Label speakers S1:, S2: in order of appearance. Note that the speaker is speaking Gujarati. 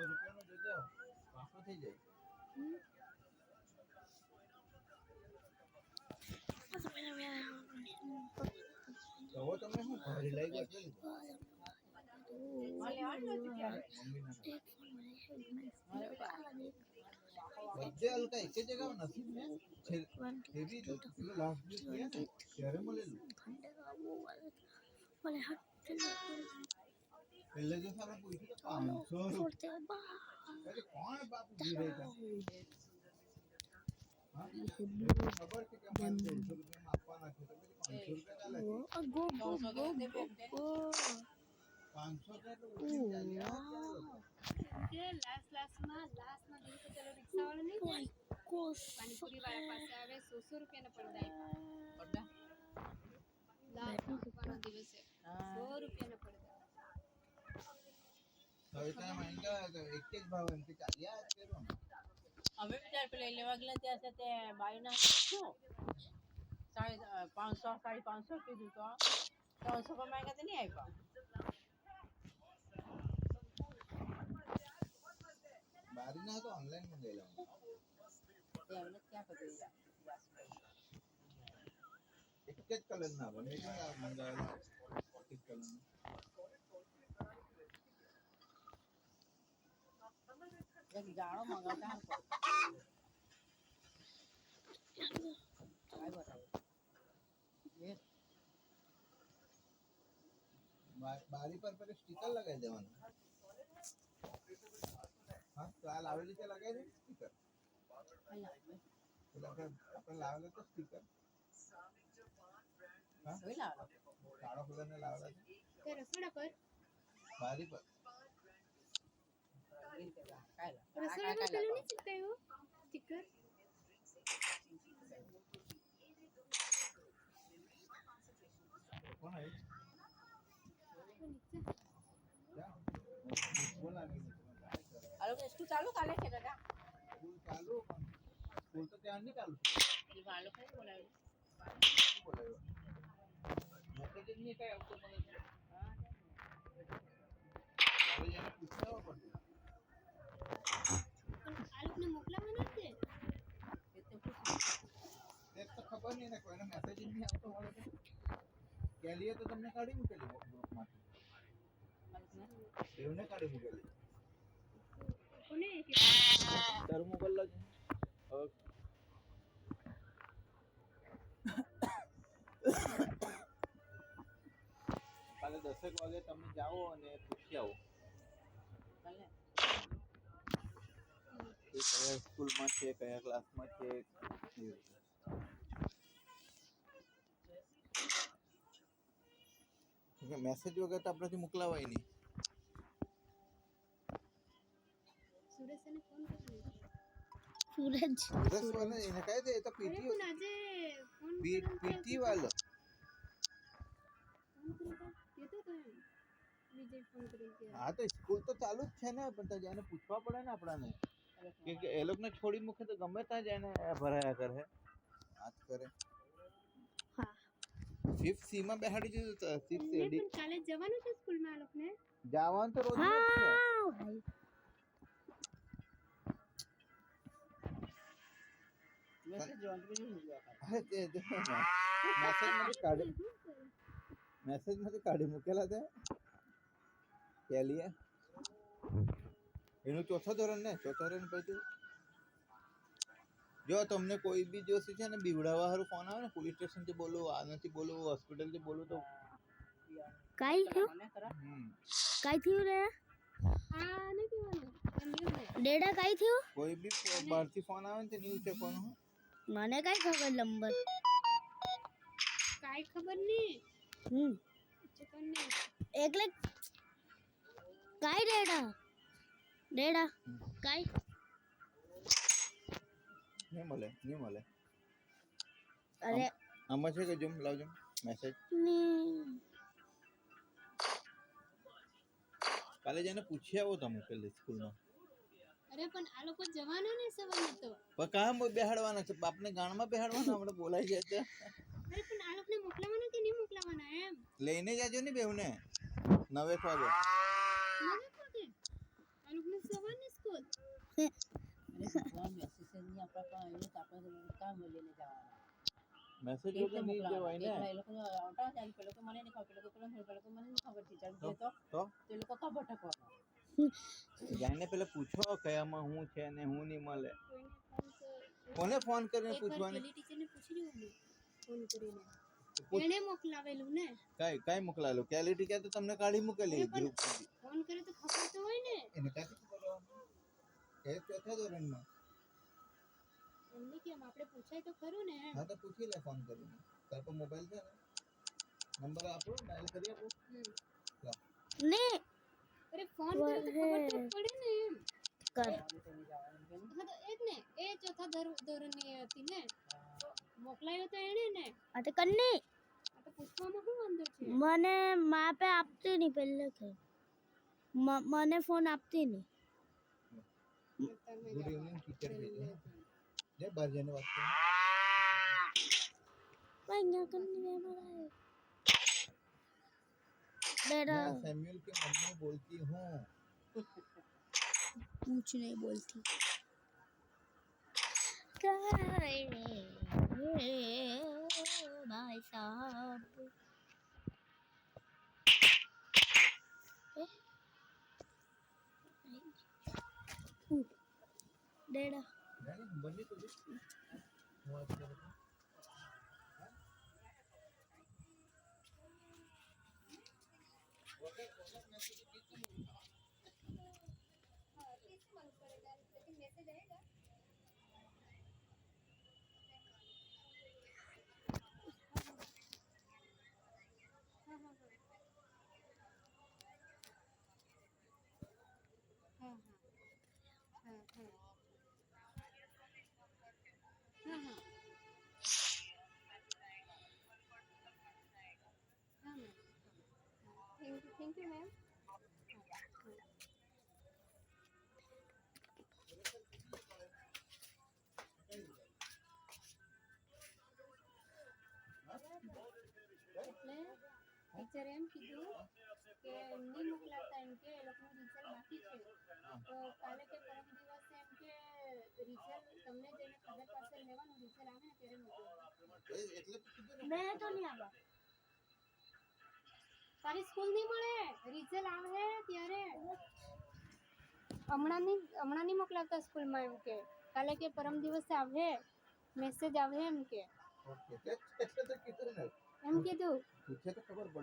S1: રૂપિયાનો જોજે પાછો થઈ જાય. તો તમે શું ભારી લઈ ગયા છો બધે હલકા એક જગ્યા નથી ને એવી લાસ્ટ વીક ગયા ને ત્યારે મળેલું પહેલે જો સારા પૂછ્યું તો 500 રૂપિયા અરે કોણ બાપુ દી રહ્યા હા ખબર છે કે 500 રૂપિયા આપવાના છે તો 500 રૂપિયા ચાલે ગો 500 કે તો ઉઠી ચાલ્યા
S2: કે લાસ્ટમાં દિવસે ચલો રિક્ષા વાળો નહીં જાય પાણીપુરી વાળા પાસે આવે 100 રૂપિયાના પડદા લાસ્ટનો દિવસે 100 રૂપિયાના પડદા
S1: હવે તો મહેંગા એક જ ભાવ એમ કે ચાલ્યા કેરો
S3: અમે બજાર पे લેવા ગયેલા ત્યાં છે તે બાયના શું 500 550 કીધું તો 300 પર માંગ્યા તો નહીં આપ્યા
S1: બારી ના તો ઓનલાઈન મંગાવેલા
S3: એમને ક્યાં કરી
S1: એક જ કલર ના બને કે મંગાવેલા એક કલર
S3: એક જાણો મંગાવતા
S1: બારી પર પેલે સ્ટીકર લગાવી દેવાનું હા તો આ લાવેલી છે લગાવી દે સ્ટીકર આપણે લાવેલો તો સ્ટીકર હા કાળો કલર ને લાવેલા છે
S2: રસોડા પર
S1: બારી પર
S2: રસોડા પર પેલું નહીં ચિપકાયું સ્ટીકર
S1: કોણ આવી બોલાવી
S3: આ લોકો સ્કૂલ ચાલુ કાલે છે દાદા
S1: સ્કૂલ ચાલુ સ્કૂલ તો ત્યાં નહીં ચાલુ
S3: એ વાલો કઈ બોલાવ્યું
S1: બોલાવ્યો મેસેજ જ નહીં કઈ આવતો મને હવે એને પૂછાવવા પડતું
S2: આ લોકોને મોકલાવાના છે
S1: તે તો ખબર નહીં ને કોઈનો મેસેજ જ નહીં આવતો હોય તો કેલીએ તો તમને કાઢી મૂકેલી ગ્રુપમાંથી એમને કાઢી મૂકેલી
S2: કોને
S1: તારું મોકલલો છે કાલે 10 વાગે તમે જાઓ અને પૂછી આવો
S3: કાલે
S1: કે કયા સ્કૂલમાં છે કયા ક્લાસમાં છે મેસેજ વગર તો આપણાથી મોકલાવાય નહીં
S2: સુરેશને ફોન કર્યો
S1: સુરેશ વાળા એને કહી દે તો પીટી
S2: આજે ફોન
S1: પીટી વાળો હા તો સ્કૂલ તો ચાલુ જ છે ને પણ ત્યાં જઈને પૂછવા પડે ને આપણાને કે એ લોકોને છોડી મૂકે તો ગમે ત્યાં જઈને ભરાયા કરે વાત કરે
S2: હા
S1: 5th C માં બેહાડી દીધું તો 6th AD
S2: કાલે જવાનું છે સ્કૂલમાં આ લોકોને
S1: જવાનું તો રોજ જ છે
S3: મેસેજ જોવાનું બીજું
S1: અરે તે મેસેજ માંથી કાઢી મૂકેલા તે કેલીએ એનું ચોથા ધોરણ પછી જો તમને કોઈ બી જોશે છે ને બીવડાવવા હારું ફોન આવે ને પોલીસ સ્ટેશન થી બોલો આ નથી બોલો હોસ્પિટલ થી બોલો તો
S4: કાઈ થયું રે
S2: આ નથી વાનું
S4: ડેડા કાઈ થયું
S1: કોઈ બી બહારથી ફોન આવે ને તે ન્યૂઝ ચેકવાનો
S4: મને કાઈ ખબર નંબર
S2: કાઈ ખબર નહીં ચેકન નહીં
S4: એટલે કાઈ ડેડા કાઈ
S1: નહીં મળે
S4: અરે
S1: આમાં છે કે જોમ લાવજો મેસેજ કાલે જઈને પૂછી આવો તમે પેલી સ્કૂલમાં
S2: અરે પણ આ લોકો જવાના ને સવારે તો
S1: પણ કામ બેહાડવાના છે બાપને ગાણમાં બેહાડવાના આપણે બોલાઈ જાય તો
S2: અરે પણ આ લોકોને મોકલાવાના કે નહીં મોકલાવાના એમ
S1: લઈને જાજો ને બેવને 9 વાગે
S2: આ લોકોને સવારે
S3: પૂછવા મેસેજ નહીં આપણા પણ એવું તો આપણે કામ લઈને જવાના
S1: મેસેજ
S3: એટલે
S1: વગર નહીં
S3: મોકલાવાના.
S1: જવાય ને
S3: એટલે એ લોકો આવતા જાય પેલો તો મને નહીં ખબર પેલો તો મને નહીં ખબર ટીચર કે તો
S1: તો
S3: એ લોકો ખબર ટકવાના
S1: જાઈને પેલા પૂછો કયામાં હું છે ને હું નહીં મળે
S2: કોઈને ફોન
S1: કોને ફોન કરીને
S2: એકવાર
S1: પૂછવાની
S2: પેલી ટીચરને પૂછી લેવાનું ફોન કરીને
S1: પૂછ-
S2: એણે મોકલાવેલું ને
S1: કઈ મોકલાયેલું ક્વોલિટી કે તો તમને કાઢી મૂકેલી
S2: એ પણ-
S1: ગ્રુપ
S2: ફોન કરે તો ખબર તો હોય ને
S1: એને ક્યાંથી ખબર હોવાની? એ ચોથા ધોરણમાં
S2: એમને કેમ આપણે પૂછાય તો ખરું ને એમ
S1: હા તો પૂછી લે ફોન કરીને તાર પર મોબાઈલ છે ને નંબર આપો ડાયલ કરી આપો
S2: હમ.
S4: ને
S2: અરે ફોન કરે તો ખબર તો પડે ને એમ
S4: કર
S2: હા તો એ જ ને એ ચોથા ધોરણની હતી ને મોકલાયો તો એણે ને
S4: આ તો કન્ની
S2: આ તો પૂછવામાં શું વાંધો છે
S4: મને માપે આપતી નહીં પહેલે કે મને ફોન આપતી નહીં
S2: તમે
S1: ગુડ
S2: જાઓ.
S1: ઇવનિંગ ટીચર કીધું જે બહાર જઈને વાત કરો
S4: અહીંયા કન્ની અમારા ડેડા
S1: मैं सैमुअल की मम्मी बोलती हूँ
S4: कुछ नहीं बोलती भाई साहब डेढ़ा
S1: नहीं बनी तुझे वो आज क्या बता
S2: मैसेज आएगा हाँ हाँ हाँ हाँ हाँ हाँ हाँ हाँ हाँ मैम थैंक यू मैम એટલે ટીચરે એમ કીધું કે નહીં મોકલાવતા એમ કે એ લોકોનું રિઝલ્ટ બાકી છે તો કાલે કે પરમ દિવસે એમ કે રિઝલ્ટ તમને જેને ખબર પડશે લેવાનું રિઝલ્ટ આવે ને ત્યારે મોકલવાનું
S1: એટલે તો કીધું ને
S4: मैं तो नहीं आवा
S2: તારી સ્કૂલ નહીં મળે રિઝલ્ટ આવે ત્યારે હમણાં નહીં મોકલાવતા સ્કૂલમાં એમ કે કાલે કે પરમ દિવસે આવે મેસેજ આવે એમ કે
S1: ઓકે એટલે તો કીધું ને
S2: એમ કીધું
S1: પૂછે તો ખબર પડે